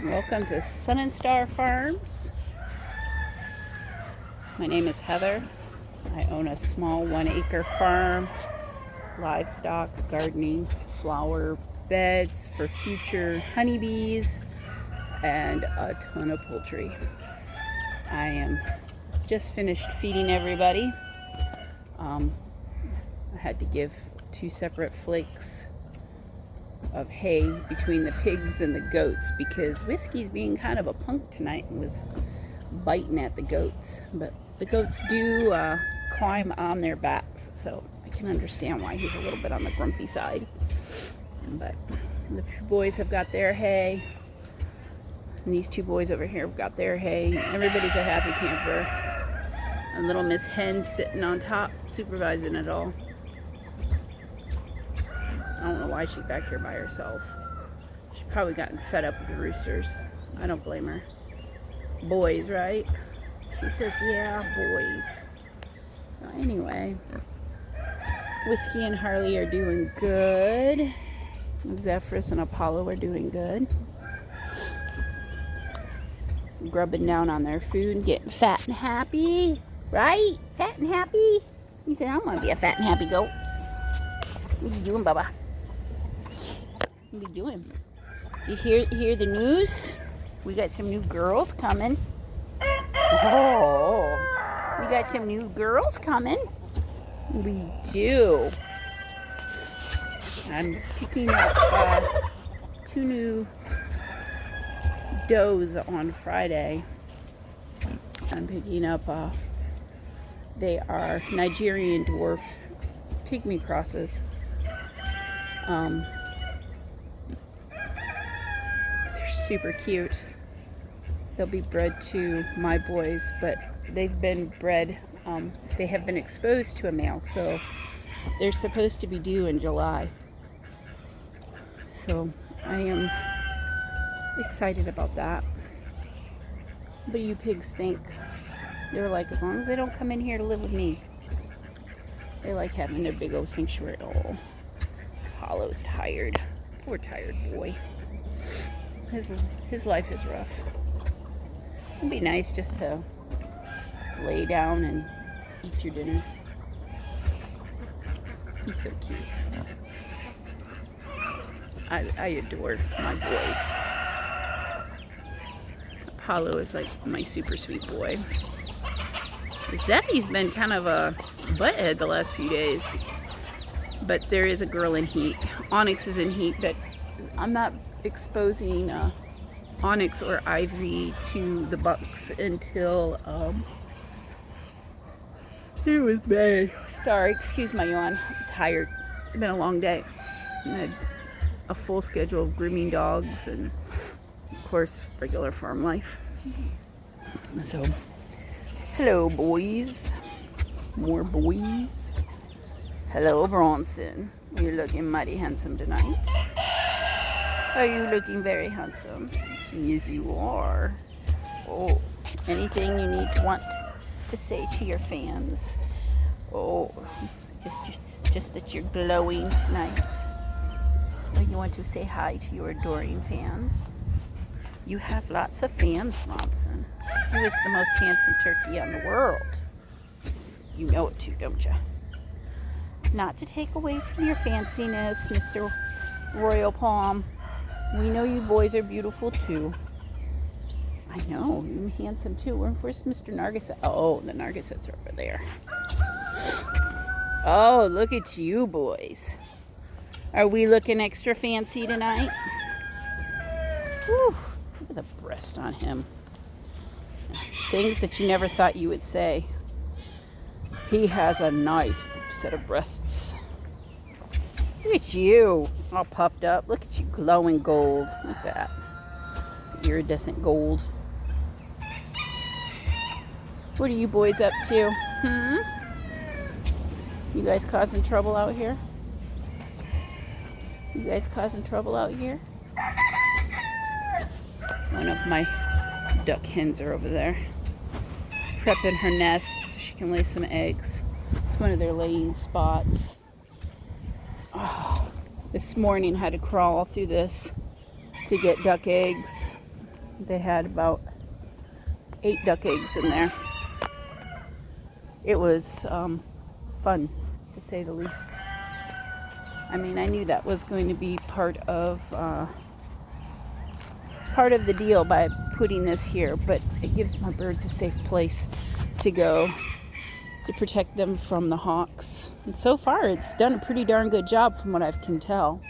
Welcome to Sun and Star Farms. My name is Heather. I own a small 1-acre farm, livestock, gardening, flower beds for future honeybees, and a ton of poultry. I am just finished feeding everybody. I had to give 2 separate flakes of hay between the pigs and the goats because Whiskey's being kind of a punk tonight and was biting at the goats. But the goats do climb on their backs, so I can understand why he's a little bit on the grumpy side. But the boys have got their hay, and these 2 boys over here have got their hay. Everybody's a happy camper. And little Miss Hen's sitting on top supervising it all. I don't know why she's back here by herself. She's probably gotten fed up with the roosters. I don't blame her. Boys, right? She says, yeah, boys. Well, anyway, Whiskey and Harley are doing good. Zephyrus and Apollo are doing good. Grubbing down on their food, getting fat and happy. Right? Fat and happy? You said, I want to be a fat and happy goat. What are you doing, Bubba? What are you doing? Did you hear the news? We got some new girls coming. Oh, we got some new girls coming. We do. I'm picking up 2 new does on Friday. I'm picking up, they are Nigerian dwarf pygmy crosses. Super cute. They'll be bred to my boys, but they've been bred, they have been exposed to a male, so they're supposed to be due in July. So I am excited about that. What do you pigs think? They're like, as long as they don't come in here to live with me. They like having their big old sanctuary. Oh, Apollo's tired. Poor tired boy. His life is rough. It'd be nice just to lay down and eat your dinner. He's so cute. I adore my boys. Apollo is like my super sweet boy. Zeffy's been kind of a butthead the last few days. But there is a girl in heat. Onyx is in heat, but I'm not exposing Onyx or Ivy to the bucks until it was May. Sorry, excuse my yawn. I'm tired. It's been a long day. I had a full schedule of grooming dogs and, of course, regular farm life. So, hello, boys. More boys. Hello, Bronson. You're looking mighty handsome tonight. Are you looking very handsome? Yes, you are. Oh, anything you want to say to your fans? Oh, just that you're glowing tonight. Or you want to say hi to your adoring fans? You have lots of fans, Bronson. You is the most handsome turkey in the world. You know it too, don't you? Not to take away from your fanciness, Mr. Royal Palm. We know you boys are beautiful too. I know, you're handsome too. Where's Mr. Nargissette? Oh, the Nargissettes are over there. Oh, look at you boys. Are we looking extra fancy tonight? Whew, look at the breast on him. Things that you never thought you would say. He has a nice set of breasts. Look at you, all puffed up. Look at you, glowing gold. Look at that. It's iridescent gold. What are you boys up to? You guys causing trouble out here? You guys causing trouble out here? One of my duck hens are over there, prepping her nest so she can lay some eggs. It's one of their laying spots. Oh, this morning I had to crawl through this to get duck eggs. They had about 8 duck eggs in there. It was fun, to say the least. I mean, I knew that was going to be part of the deal by putting this here, but it gives my birds a safe place to go to protect them from the hawks. And so far, it's done a pretty darn good job from what I can tell.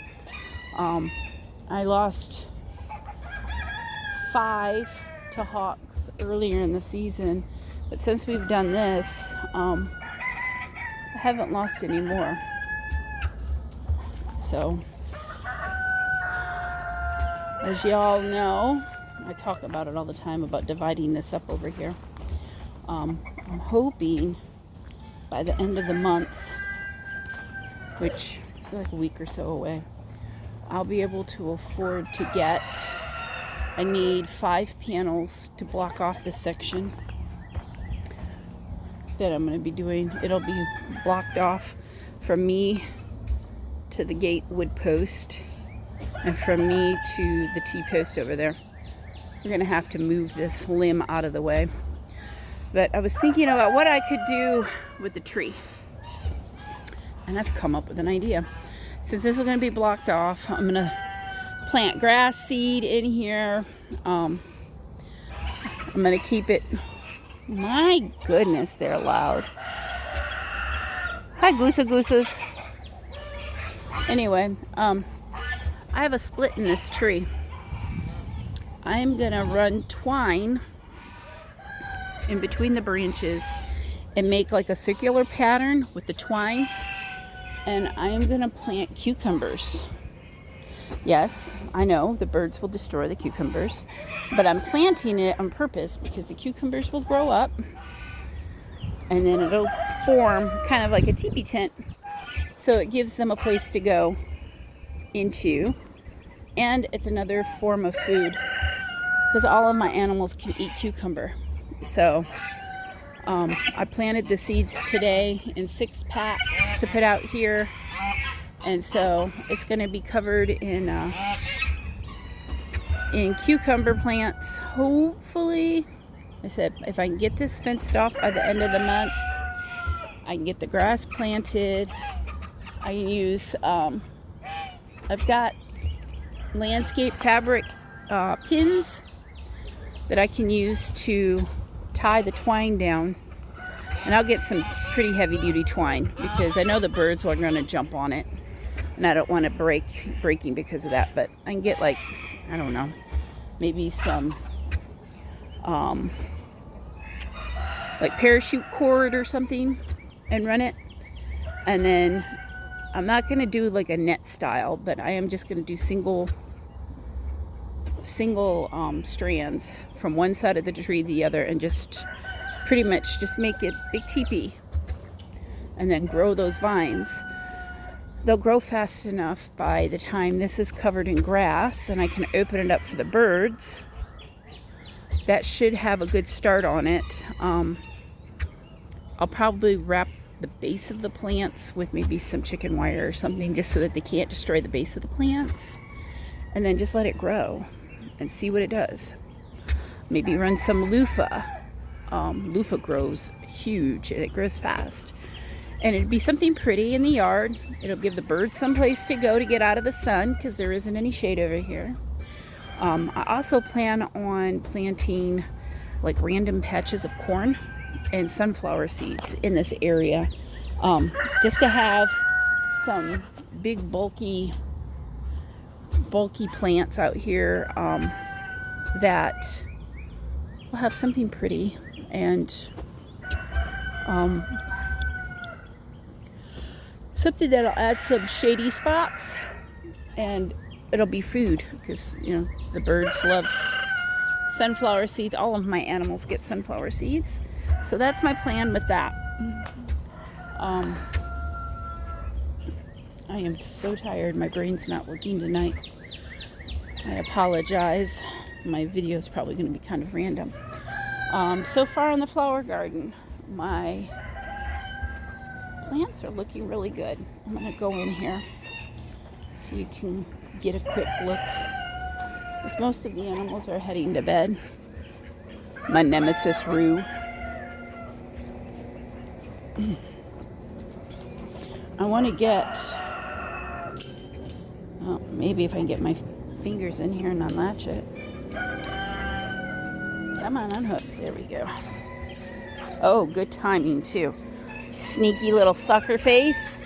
I lost 5 to hawks earlier in the season, but since we've done this, I haven't lost any more. So, as y'all know, I talk about it all the time about dividing this up over here. I'm hoping by the end of the month, which is like a week or so away, I'll be able to afford to get, I need 5 panels to block off this section that I'm going to be doing. It'll be blocked off from me to the gate wood post and from me to the T-post over there. We're going to have to move this limb out of the way. But I was thinking about what I could do with the tree. And I've come up with an idea. Since this is going to be blocked off, I'm going to plant grass seed in here. I'm going to keep it... My goodness, they're loud. Hi, gooses. Anyway, I have a split in this tree. I'm going to run twine in between the branches and make like a circular pattern with the twine. And I'm going to plant cucumbers. Yes, I know the birds will destroy the cucumbers, but I'm planting it on purpose because the cucumbers will grow up and then it'll form kind of like a teepee tent. So it gives them a place to go into, and it's another form of food because all of my animals can eat cucumber. So I planted the seeds today in 6 packs to put out here. And so it's going to be covered in cucumber plants. Hopefully, I said, if I can get this fenced off by the end of the month, I can get the grass planted. I can use, I've got landscape fabric pins that I can use to tie the twine down. And I'll get some pretty heavy duty twine because I know the birds are going to jump on it. And I don't want it breaking because of that. But I can get like, I don't know, maybe some like parachute cord or something and run it. And then I'm not going to do like a net style, but I am just going to do single strands from one side of the tree to the other and just pretty much just make it big teepee and then grow those vines. They'll grow fast enough by the time this is covered in grass and I can open it up for the birds. That should have a good start on it. I'll probably wrap the base of the plants with maybe some chicken wire or something just so that they can't destroy the base of the plants, and then just let it grow and see what it does. Maybe run some loofah. Loofah grows huge and it grows fast. And it'd be something pretty in the yard. It'll give the birds some place to go to get out of the sun because there isn't any shade over here. I also plan on planting like random patches of corn and sunflower seeds in this area, just to have some big bulky plants out here that will have something pretty and something that'll add some shady spots, and it'll be food because, you know, the birds love sunflower seeds. All of my animals get sunflower seeds. So that's my plan with that. I am so tired. My brain's not working tonight. I apologize. My video is probably going to be kind of random. So far in the flower garden, my plants are looking really good. I'm going to go in here so you can get a quick look As most of the animals are heading to bed. My nemesis Rue. I want to get, well, maybe if I can get my fingers in here and unlatch it. Come on, unhook. There we go. Oh, good timing too. Sneaky little sucker face.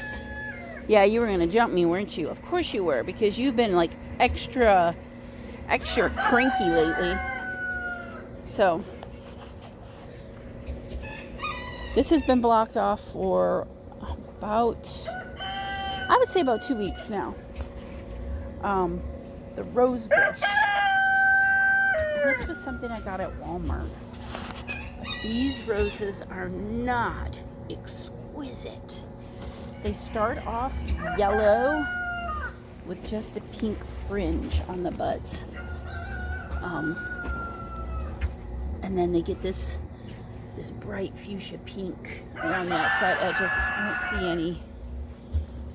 Yeah, you were going to jump me, weren't you? Of course you were, because you've been like extra cranky lately. So, this has been blocked off for about, I would say about 2 weeks now. The rose bush. This was something I got at Walmart. These roses are not exquisite. They start off yellow with just a pink fringe on the buds. And then they get this bright fuchsia pink around the outside edges. I don't see any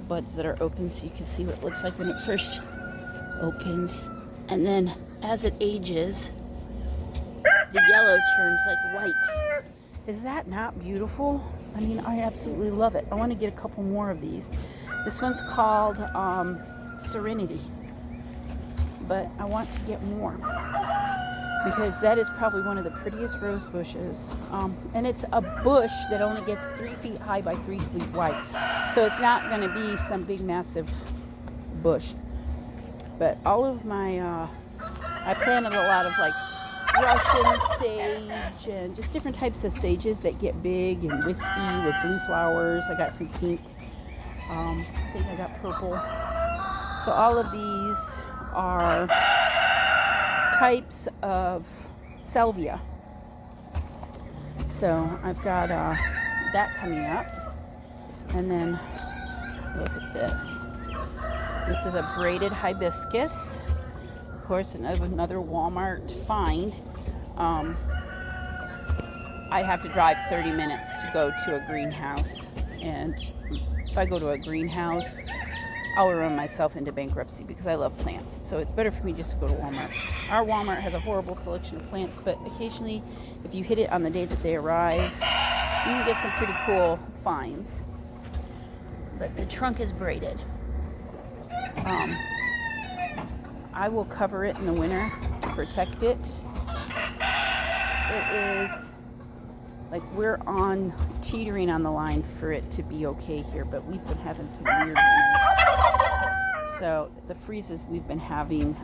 buds that are open, so you can see what it looks like when it first opens. And then as it ages, the yellow turns like white. Is that not beautiful? I mean, I absolutely love it. I want to get a couple more of these. This one's called Serenity, but I want to get more because that is probably one of the prettiest rose bushes. And it's a bush that only gets 3 feet high by 3 feet wide. So it's not going to be some big, massive bush. But all of my, I planted a lot of like Russian sage and just different types of sages that get big and wispy with blue flowers. I got some pink. I think I got purple. So all of these are types of salvia. So I've got that coming up. And then look at this. This is a braided hibiscus. Of course, another Walmart find. I have to drive 30 minutes to go to a greenhouse. And if I go to a greenhouse, I'll run myself into bankruptcy because I love plants. So it's better for me just to go to Walmart. Our Walmart has a horrible selection of plants, but occasionally, if you hit it on the day that they arrive, you can get some pretty cool finds. But the trunk is braided. I will cover it in the winter to protect it. It is like we're teetering on the line for it to be okay here, but we've been having some weird winters. So the freezes we've been having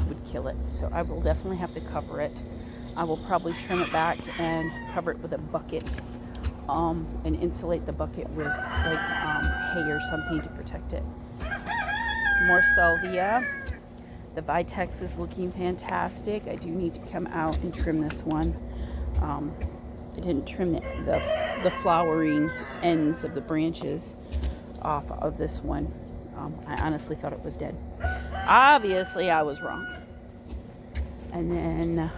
would kill it. So I will definitely have to cover it. I will probably trim it back and cover it with a bucket and insulate the bucket with like hay or something to protect it. More salvia. The Vitex is looking fantastic. I do need to come out and trim this one. I didn't trim the flowering ends of the branches off of this one. I honestly thought it was dead. Obviously, I was wrong. And then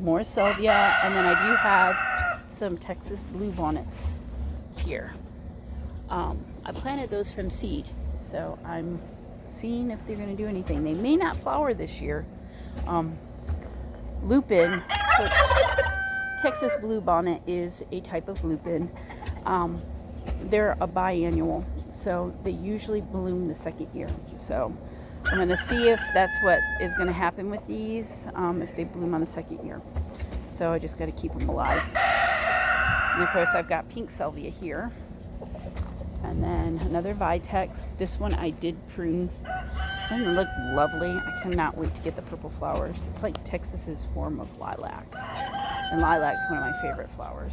more salvia. And then I do have some Texas bluebonnets here. I planted those from seed. So I'm seeing if they're going to do anything. They may not flower this year. Lupin, which Texas bluebonnet is a type of lupin. They're a biannual, so they usually bloom the second year. So I'm going to see if that's what is going to happen with these, if they bloom on the second year. So I just got to keep them alive. And of course I've got pink salvia here. And then another Vitex. This one I did prune. And it looked lovely. I cannot wait to get the purple flowers. It's like Texas's form of lilac. And lilac's one of my favorite flowers.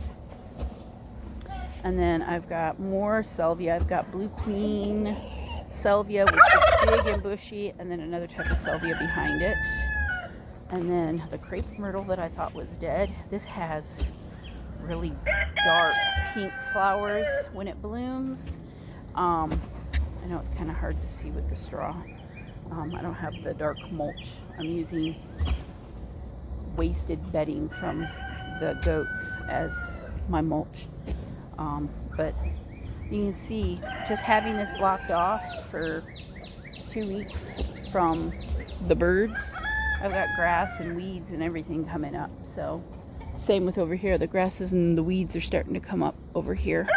And then I've got more salvia. I've got Blue Queen salvia, which is big and bushy, and then another type of salvia behind it. And then the crepe myrtle that I thought was dead. This has really dark pink flowers when it blooms. I know it's kind of hard to see with the straw. I don't have the dark mulch. I'm using wasted bedding from the goats as my mulch. But you can see just having this blocked off for 2 weeks from the birds I've got grass and weeds and everything coming up. So same with over here. The grasses and the weeds are starting to come up over here.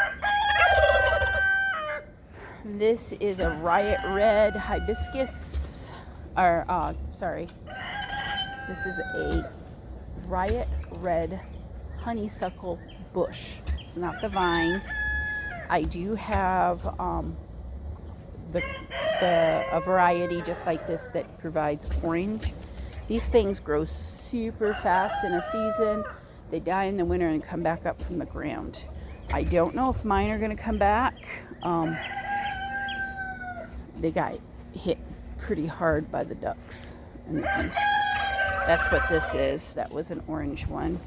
This is a Riot Red hibiscus, or sorry, this is a Riot Red honeysuckle bush. It's not the vine. I do have a variety just like this that provides orange. These things grow super fast in a season. They die in the winter and come back up from the ground. I don't know if mine are going to come back. They got hit pretty hard by the ducks and the geese. That's what this is. That was an orange one.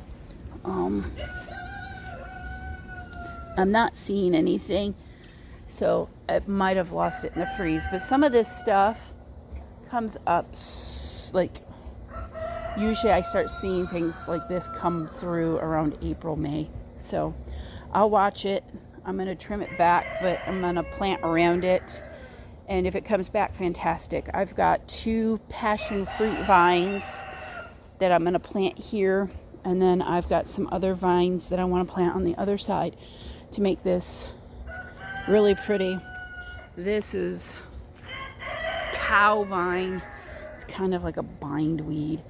I'm not seeing anything, so I might have lost it in the freeze. But some of this stuff comes up, like, usually I start seeing things like this come through around April, May. So I'll watch it. I'm going to trim it back, but I'm going to plant around it. And if it comes back, fantastic. I've got 2 passion fruit vines that I'm going to plant here. And then I've got some other vines that I want to plant on the other side to make this really pretty. This is cow vine. It's kind of like a bindweed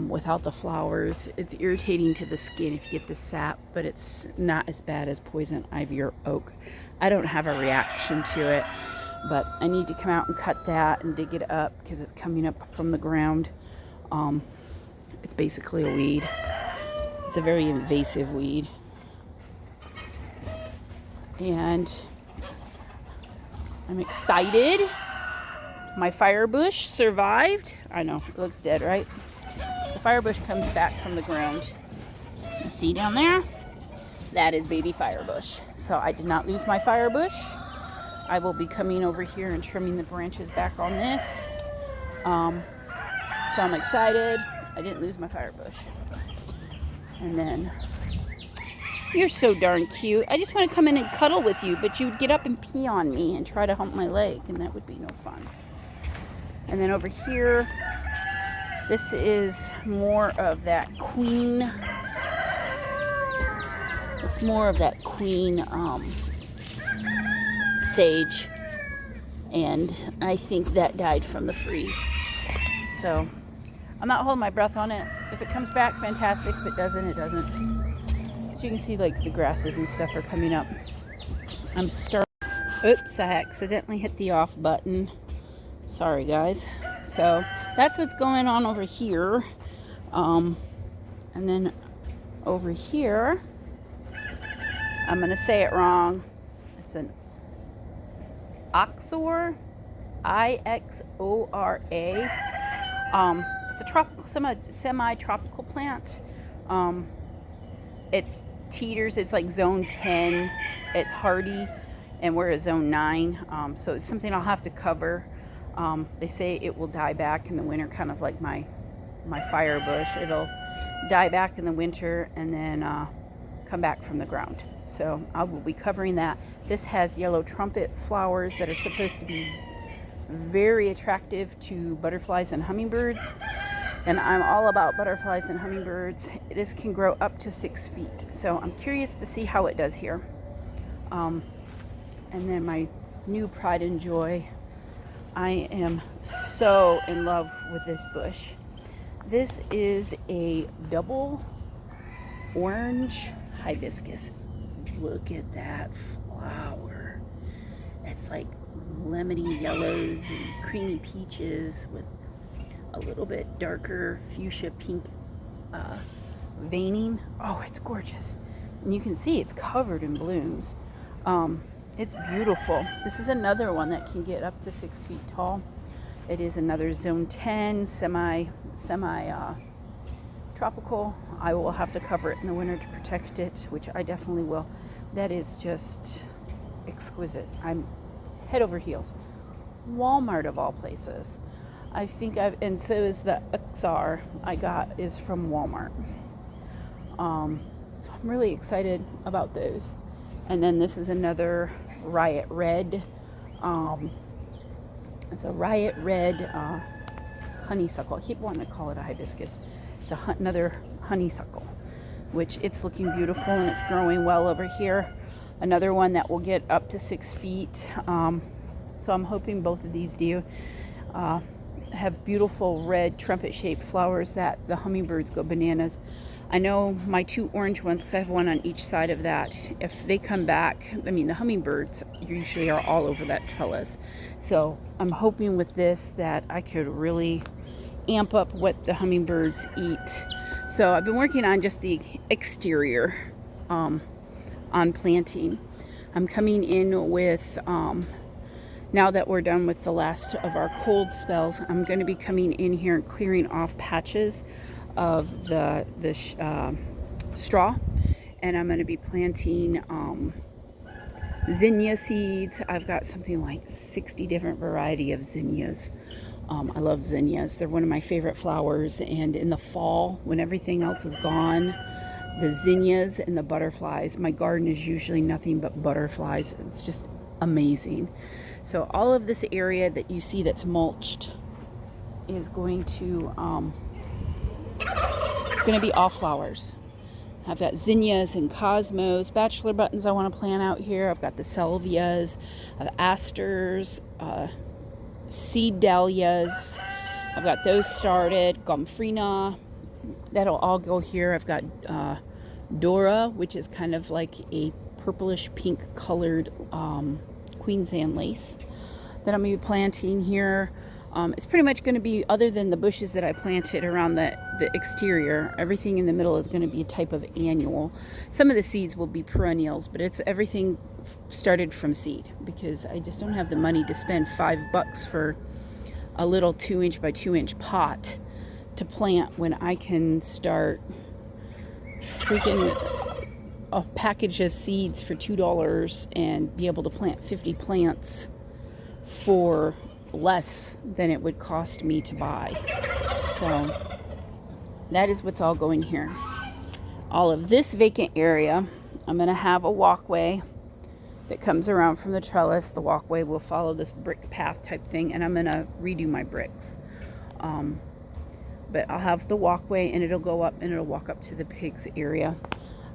without the flowers. It's irritating to the skin if you get the sap, but it's not as bad as poison ivy or oak. I don't have a reaction to it. But I need to come out and cut that and dig it up because it's coming up from the ground. It's basically a weed. It's a very invasive weed. And I'm excited. My firebush survived. I know, it looks dead, right? The firebush comes back from the ground. You see down there? That is baby firebush. So I did not lose my firebush. I will be coming over here and trimming the branches back on this. So I'm excited. I didn't lose my firebush. And then, you're so darn cute. I just want to come in and cuddle with you, but you'd get up and pee on me and try to hump my leg, and that would be no fun. And then over here, this is more of that queen. It's more of that queen sage, and I think that died from the freeze. So I'm not holding my breath on it. If it comes back, fantastic. If it doesn't, it doesn't. As you can see, like, the grasses and stuff are coming up. Oops, I accidentally hit the off button. Sorry, guys. So that's what's going on over here. And then over here, I'm gonna say it wrong. It's an Ixora, Ixora. It's a tropical, semi-tropical plant. It teeters. It's like zone 10. It's hardy, and we're at zone 9. So it's something I'll have to cover. They say it will die back in the winter, kind of like my fire bush. It'll die back in the winter and then come back from the ground. So I will be covering that. This has yellow trumpet flowers that are supposed to be very attractive to butterflies and hummingbirds. And I'm all about butterflies and hummingbirds. This can grow up to 6 feet. So I'm curious to see how it does here. And then my new pride and joy. I am so in love with this bush. This is a double orange hibiscus. Look at that flower. It's like lemony yellows and creamy peaches with a little bit darker fuchsia pink veining. Oh, it's gorgeous. And you can see it's covered in blooms. It's beautiful. This is another one that can get up to 6 feet tall. It is another zone 10 semi tropical. I will have to cover it in the winter to protect it, which I definitely will. That is just exquisite. I'm head over heels. Walmart of all places. I think and so is the Ixora I got is from Walmart. So I'm really excited about those. And then this is another Riot Red. It's a Riot Red honeysuckle. I keep wanting to call it a hibiscus. It's another honeysuckle, which it's looking beautiful and it's growing well over here. Another one that will get up to 6 feet. So I'm hoping both of these do have beautiful red trumpet-shaped flowers that the hummingbirds go bananas. I know my 2 orange ones, I have one on each side of that. If they come back, I mean, the hummingbirds usually are all over that trellis. So I'm hoping with this that I could really amp up what the hummingbirds eat. So I've been working on just the exterior on planting. I'm coming in with now that we're done with the last of our cold spells, I'm going to be coming in here and clearing off patches of the straw, and I'm going to be planting zinnia seeds. I've got something like 60 different variety of zinnias. I love zinnias. They're one of my favorite flowers, and in the fall when everything else is gone, the zinnias and the butterflies, my garden is usually nothing but butterflies. It's just amazing. So all of this area that you see that's mulched is going to it's going to be all flowers. I've got zinnias and cosmos, bachelor buttons I want to plant out here. I've got the salvias, asters, seed dahlias. I've got those started. Gomphrena, that'll all go here. I've got Dora, which is kind of like a purplish pink colored Queen's Hand lace that I'm going to be planting here. It's pretty much going to be, other than the bushes that I planted around the exterior, everything in the middle is going to be a type of annual. Some of the seeds will be perennials, but it's everything started from seed, because I just don't have the money to spend $5 for a little 2-inch by 2-inch pot to plant when I can start freaking a package of seeds for $2 and be able to plant 50 plants for less than it would cost me to buy. So that is what's all going here. All of this vacant area, I'm going to have a walkway that comes around from the trellis. The walkway will follow this brick path type thing, and I'm going to redo my bricks. But I'll have the walkway, and it'll go up, and it'll walk up to the pigs area.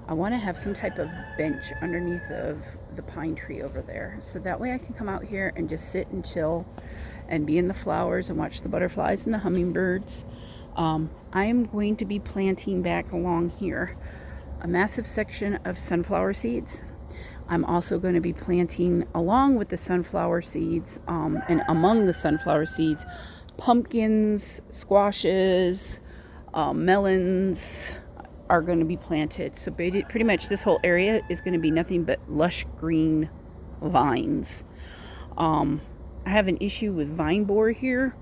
I want to have some type of bench underneath of the pine tree over there, so that way I can come out here and just sit and chill and be in the flowers and watch the butterflies and the hummingbirds. I am going to be planting back along here a massive section of sunflower seeds. I'm also going to be planting along with the sunflower seeds and among the sunflower seeds, pumpkins, squashes, melons are going to be planted. So pretty much this whole area is going to be nothing but lush green vines. I have an issue with vine borer here,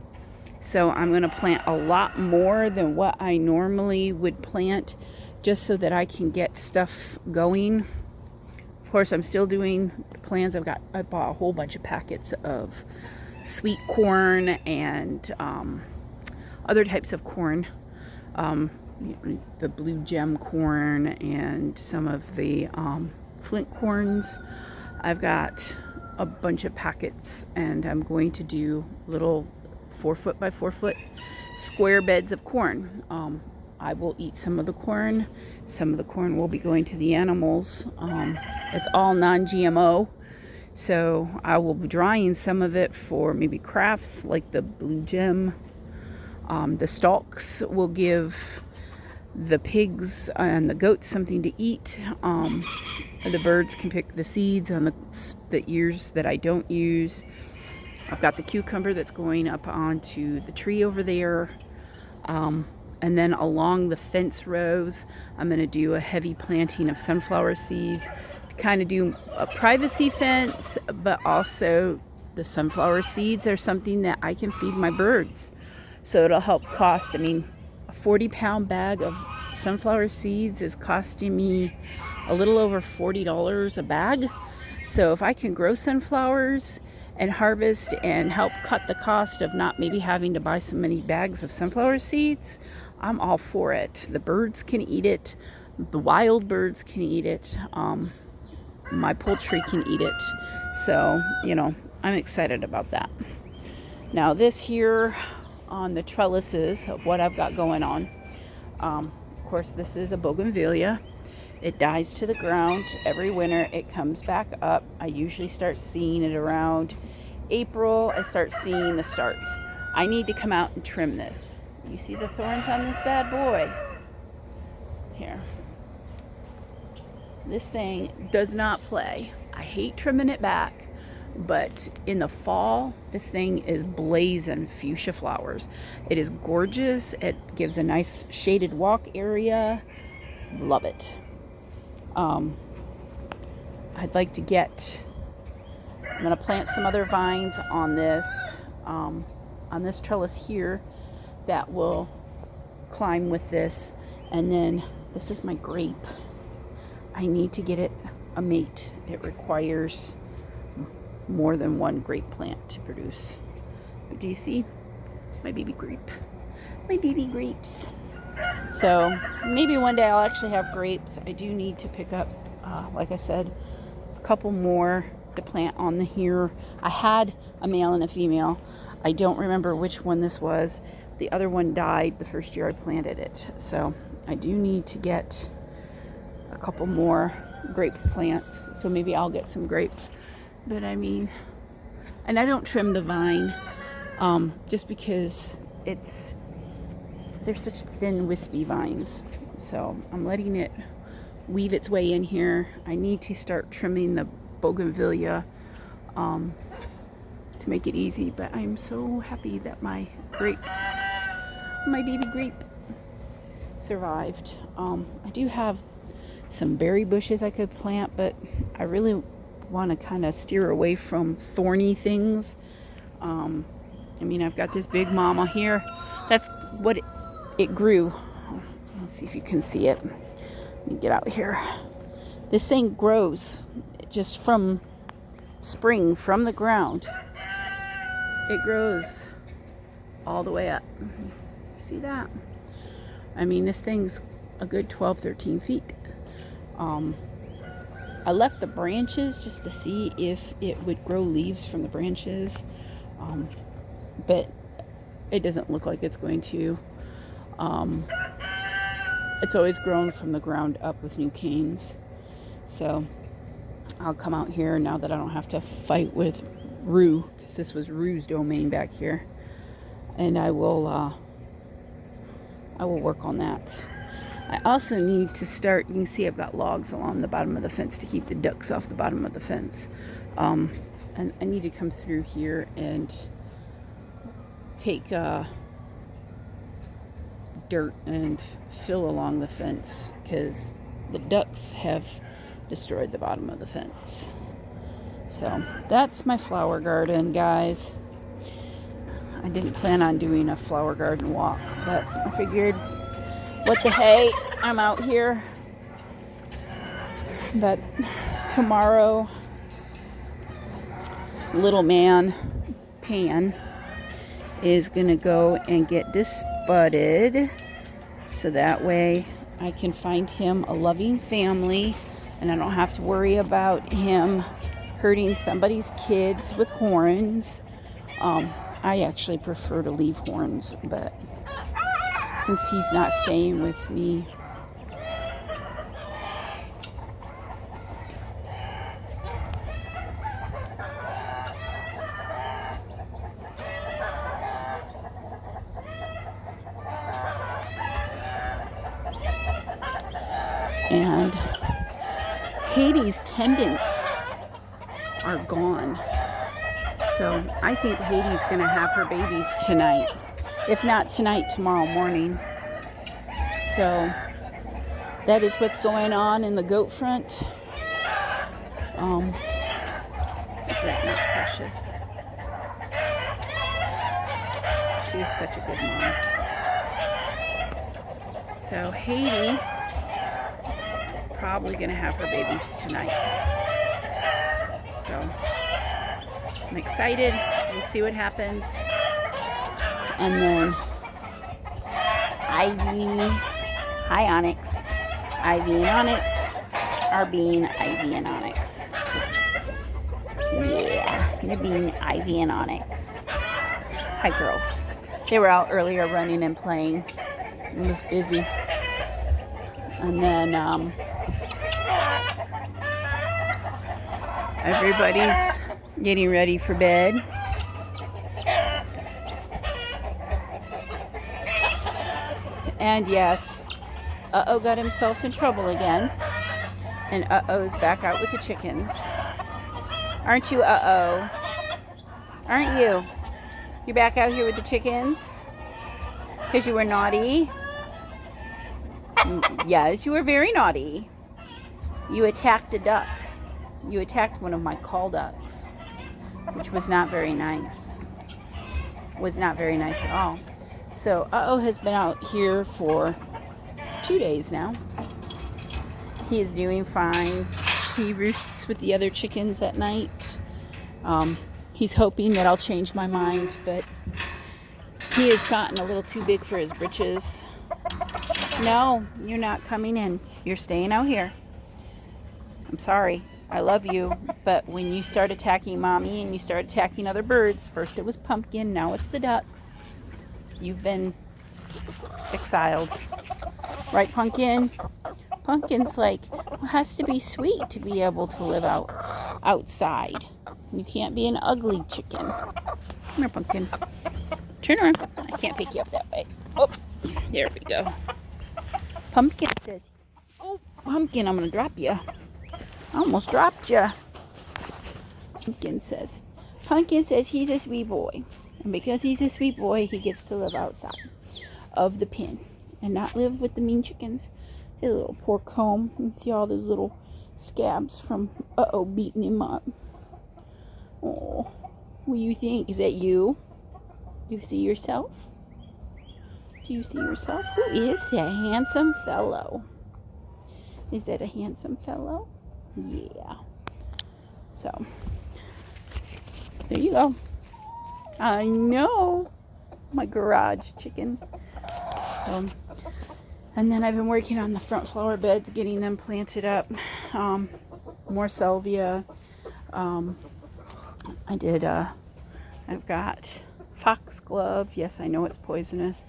so I'm going to plant a lot more than what I normally would plant, just so that I can get stuff going. Of course, I'm still doing the plans. I bought a whole bunch of packets of sweet corn and other types of corn. The blue gem corn and some of the flint corns. I've got a bunch of packets, and I'm going to do little 4-foot by 4-foot square beds of corn. I will eat some of the corn. Some of the corn will be going to the animals. It's all non-GMO, so I will be drying some of it for maybe crafts like the blue gem. The stalks will give the pigs and the goats something to eat. The birds can pick the seeds on the ears that I don't use. I've got the cucumber that's going up onto the tree over there. And then along the fence rows, I'm going to do a heavy planting of sunflower seeds to kind of do a privacy fence, but also the sunflower seeds are something that I can feed my birds. So it'll help cost, a 40-pound bag of sunflower seeds is costing me a little over $40 a bag. So if I can grow sunflowers and harvest and help cut the cost of not maybe having to buy so many bags of sunflower seeds, I'm all for it. The birds can eat it. The wild birds can eat it. My poultry can eat it. So, I'm excited about that. Now this here, on the trellises of what I've got going on. Of course, this is a bougainvillea. It dies to the ground every winter. It comes back up. I usually start seeing it around April. I start seeing the starts. I need to come out and trim this. You see the thorns on this bad boy? Here. This thing does not play. I hate trimming it back, but in the fall, this thing is blazing fuchsia flowers. It is gorgeous. It gives a nice shaded walk area. Love it. I'd like to get, I'm going to plant some other vines on this trellis here that will climb with this. And then this is my grape. I need to get it a mate. It requires more than one grape plant to produce. But do you see my baby grape? My baby grapes. So maybe one day I'll actually have grapes. I do need to pick up, like I said, a couple more to plant on the here. I had a male and a female. I don't remember which one this was. The other one died the first year I planted it. So I do need to get a couple more grape plants. So maybe I'll get some grapes. But I mean, and I don't trim the vine just because they're such thin, wispy vines. So I'm letting it weave its way in here. I need to start trimming the bougainvillea to make it easy. But I'm so happy that my baby grape survived. I do have some berry bushes I could plant, but I really want to kind of steer away from thorny things. I mean, I've got this big mama here. That's what it grew. Let's see if you can see it. Let me get out here. This thing grows just from spring, from the ground. It grows all the way up. See that? I mean, this thing's a good 12, 13 feet. I left the branches just to see if it would grow leaves from the branches, but it doesn't look like it's going to. It's always grown from the ground up with new canes. So I'll come out here now that I don't have to fight with Rue, because this was Rue's domain back here, and I will work on that. I also need to start, you can see I've got logs along the bottom of the fence to keep the ducks off the bottom of the fence. And I need to come through here and take dirt and fill along the fence, because the ducks have destroyed the bottom of the fence. So that's my flower garden, guys. I didn't plan on doing a flower garden walk, but I figured, what the hey, I'm out here. But tomorrow, little man Pan is gonna go and get disbudded, so that way I can find him a loving family and I don't have to worry about him hurting somebody's kids with horns. I actually prefer to leave horns, but since he's not staying with me, and Heidi's tendons are gone. So I think Heidi's gonna have her babies tonight. If not tonight, tomorrow morning. So that is what's going on in the goat front. Is that not precious? She is such a good mom. So Heidi is probably going to have her babies tonight. So I'm excited. We'll see what happens. And then Ivy, hi Onyx. Ivy and Onyx are being Ivy and Onyx. Yeah, they're being Ivy and Onyx. Hi girls. They were out earlier running and playing. It was busy. And then everybody's getting ready for bed. And yes, Uh-oh got himself in trouble again. And Uh-oh's back out with the chickens. Aren't you, Uh-oh? Aren't you? You're back out here with the chickens? Because you were naughty? Yes, you were very naughty. You attacked a duck. You attacked one of my call ducks, which was not very nice. Was not very nice at all. So Uh-oh has been out here for 2 days now. He is doing fine. He roosts with the other chickens at night. He's hoping that I'll change my mind, but he has gotten a little too big for his britches. No, you're not coming in. You're staying out here. I'm sorry. I love you, but when you start attacking mommy and you start attacking other birds, first it was Pumpkin, now it's the ducks. You've been exiled. Right, Pumpkin? Pumpkin's like, it has to be sweet to be able to live outside. You can't be an ugly chicken. Come here, Pumpkin. Turn around. I can't pick you up that way. Oh, there we go. Pumpkin says, oh, Pumpkin, I'm going to drop you. I almost dropped you. Pumpkin says he's a sweet boy. And because he's a sweet boy, he gets to live outside of the pen and not live with the mean chickens. His little poor comb. You see all those little scabs from Uh-oh beating him up. Oh, what do you think? Is that you? Do you see yourself? Do you see yourself? Who is that handsome fellow? Is that a handsome fellow? Yeah. So, there you go. I know. My garage chicken. So, and then I've been working on the front flower beds, getting them planted up. More salvia. I've got foxglove. Yes, I know it's poisonous.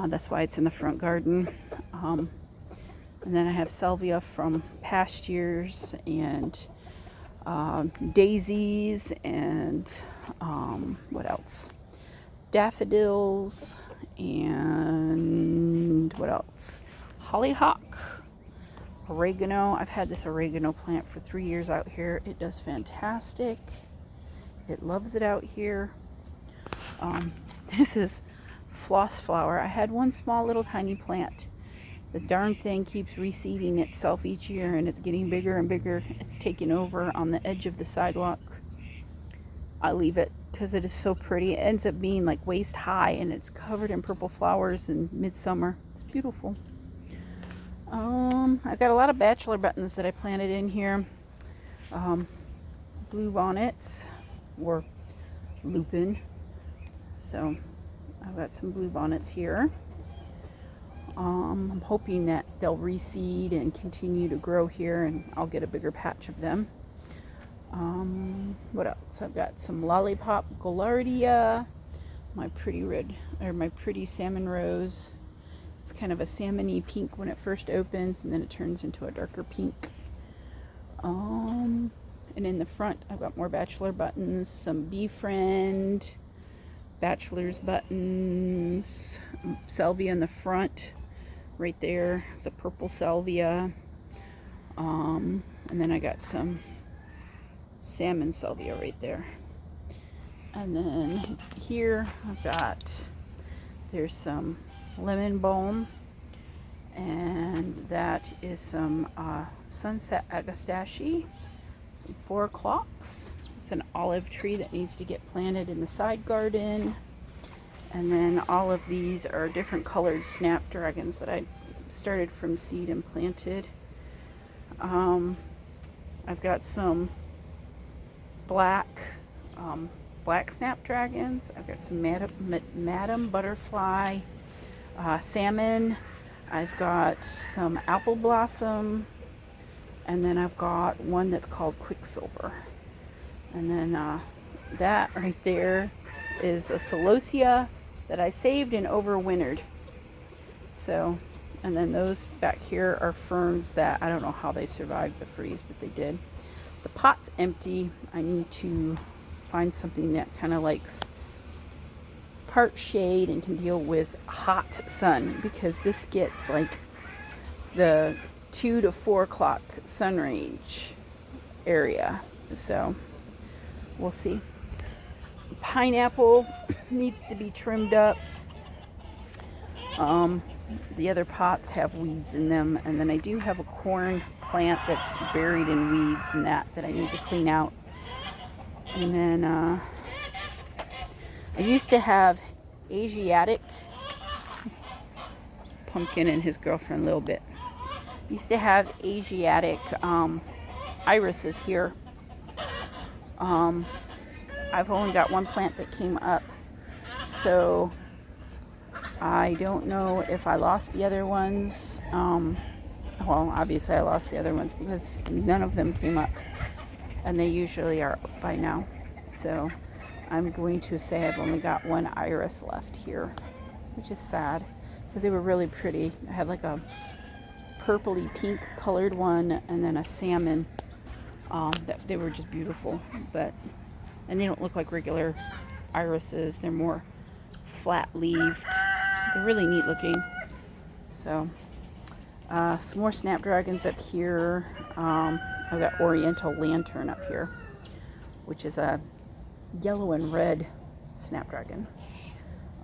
That's why it's in the front garden. And then I have salvia from past years and daisies and what else? Daffodils and what else? Hollyhock, oregano. I've had this oregano plant for 3 years out here. It does fantastic. It loves it out here. This is floss flower. I had one small little tiny plant. The darn thing keeps reseeding itself each year and it's getting bigger and bigger. It's taking over on the edge of the sidewalk. I leave it because it is so pretty. It ends up being like waist high and it's covered in purple flowers in midsummer. It's beautiful. I've got a lot of bachelor buttons that I planted in here. Blue bonnets or lupin. So I've got some blue bonnets here. I'm hoping that they'll reseed and continue to grow here and I'll get a bigger patch of them. What else? I've got some lollipop gaillardia, my pretty salmon rose. It's kind of a salmon-y pink when it first opens and then it turns into a darker pink. And in the front I've got more bachelor buttons, some befriend, bachelor's buttons, salvia in the front right there. It's a purple salvia. And then I got some salmon salvia right there. And then here there's some lemon balm, and that is some sunset agastache, some 4 o'clocks. It's an olive tree that needs to get planted in the side garden. And then all of these are different colored snapdragons that I started from seed and planted. I've got some black snapdragons. I've got some madam butterfly, salmon. I've got some apple blossom, and then I've got one that's called quicksilver. And then that right there is a celosia, that I saved and overwintered. So, and then those back here are ferns that I don't know how they survived the freeze, but they did. The pot's empty. I need to find something that kind of likes part shade and can deal with hot sun, because this gets like the 2 to 4 o'clock sun range area. So we'll see. Pineapple needs to be trimmed up. The other pots have weeds in them, and then I do have a corn plant that's buried in weeds and that I need to clean out. And then I used to have Asiatic, Pumpkin and his girlfriend Little Bit. Used to have Asiatic irises here. I've only got one plant that came up, so I don't know if I lost the other ones. Well, obviously I lost the other ones because none of them came up, and they usually are up by now. So I'm going to say I've only got one iris left here, which is sad because they were really pretty. I had like a purpley pink colored one and then a salmon. That they were just beautiful, and they don't look like regular irises. They're more flat-leaved. They're really neat looking. So some more snapdragons up here. I've got Oriental Lantern up here, which is a yellow and red snapdragon.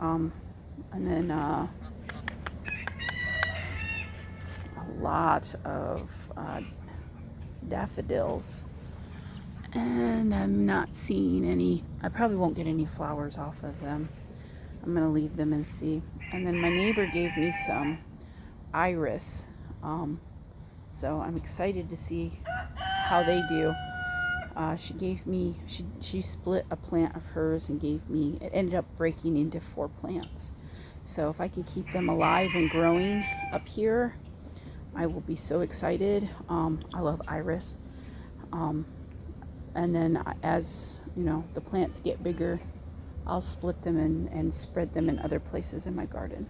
And then a lot of daffodils, and I'm not seeing any. I probably won't get any flowers off of them. I'm gonna leave them and see. And then my neighbor gave me some iris, so I'm excited to see how they do. She gave me, she split a plant of hers and gave me, it ended up breaking into 4 plants. So if I can keep them alive and growing up here, I will be so excited. I love iris. And then as you know, the plants get bigger, I'll split them and spread them in other places in my garden.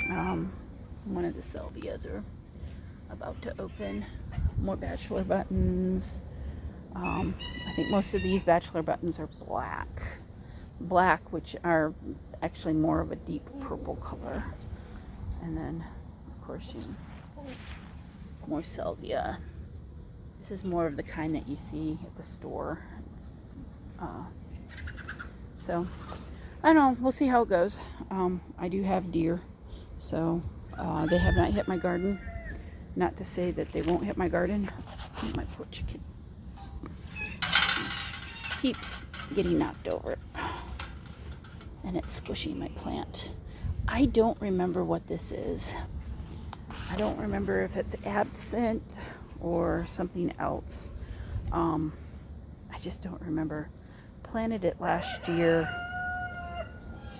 One of the salvias are about to open. More bachelor buttons. I think most of these bachelor buttons are black, which are actually more of a deep purple color. And then of course, more salvia. This is more of the kind that you see at the store. So I don't know, we'll see how it goes. I do have deer, so they have not hit my garden. Not to say that they won't hit my garden. My poor chicken keeps getting knocked over, and it's squishing my plant. I don't remember what this is. I don't remember if it's absinthe or something else. I just don't remember. Planted it last year.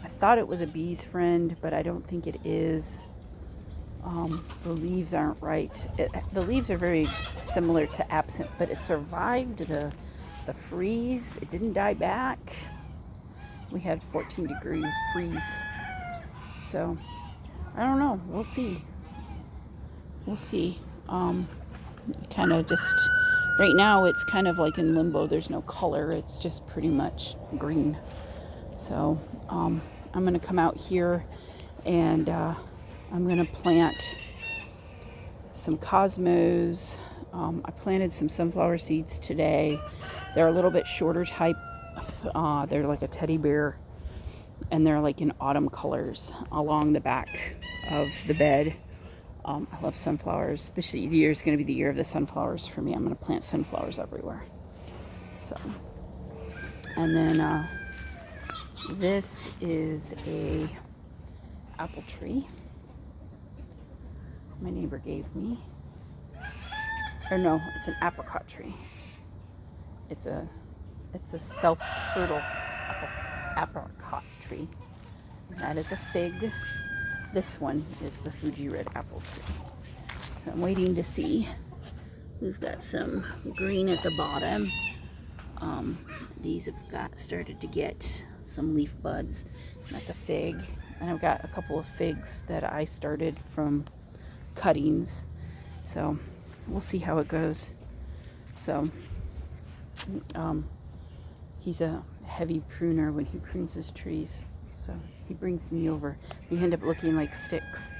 I thought it was a bee's friend, but I don't think it is. The leaves aren't right. The leaves are very similar to absinthe, but it survived the freeze. It didn't die back. We had 14-degree freeze. So I don't know. We'll see. Kind of just right now it's kind of like in limbo. There's no color. It's just pretty much green. So I'm gonna come out here and I'm gonna plant some cosmos. I planted some sunflower seeds today. They're a little bit shorter type. They're like a teddy bear, and they're like in autumn colors along the back of the bed. I love sunflowers. This year is going to be the year of the sunflowers for me. I'm going to plant sunflowers everywhere. So, and then this is a apple tree my neighbor gave me. Or no, it's an apricot tree. It's a self-fertile apricot tree. And that is a fig. This one is the Fuji red apple tree. I'm waiting to see. We've got some green at the bottom. These have started to get some leaf buds. That's a fig. And I've got a couple of figs that I started from cuttings. So we'll see how it goes. So he's a heavy pruner when he prunes his trees. So he brings me over. They end up looking like sticks,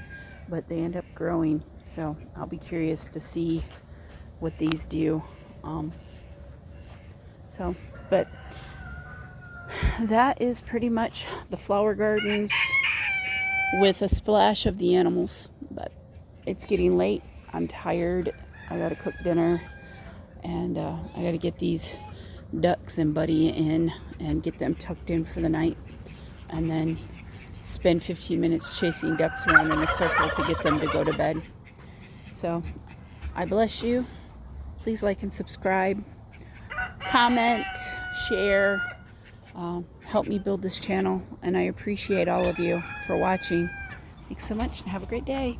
but they end up growing. So I'll be curious to see what these do. But that is pretty much the flower gardens with a splash of the animals. But it's getting late. I'm tired. I gotta cook dinner, and I gotta get these ducks and Buddy in and get them tucked in for the night, and then spend 15 minutes chasing ducks around in a circle to get them to go to bed. So I bless you. Please like and subscribe, comment, share, help me build this channel, and I appreciate all of you for watching. Thanks so much and have a great day.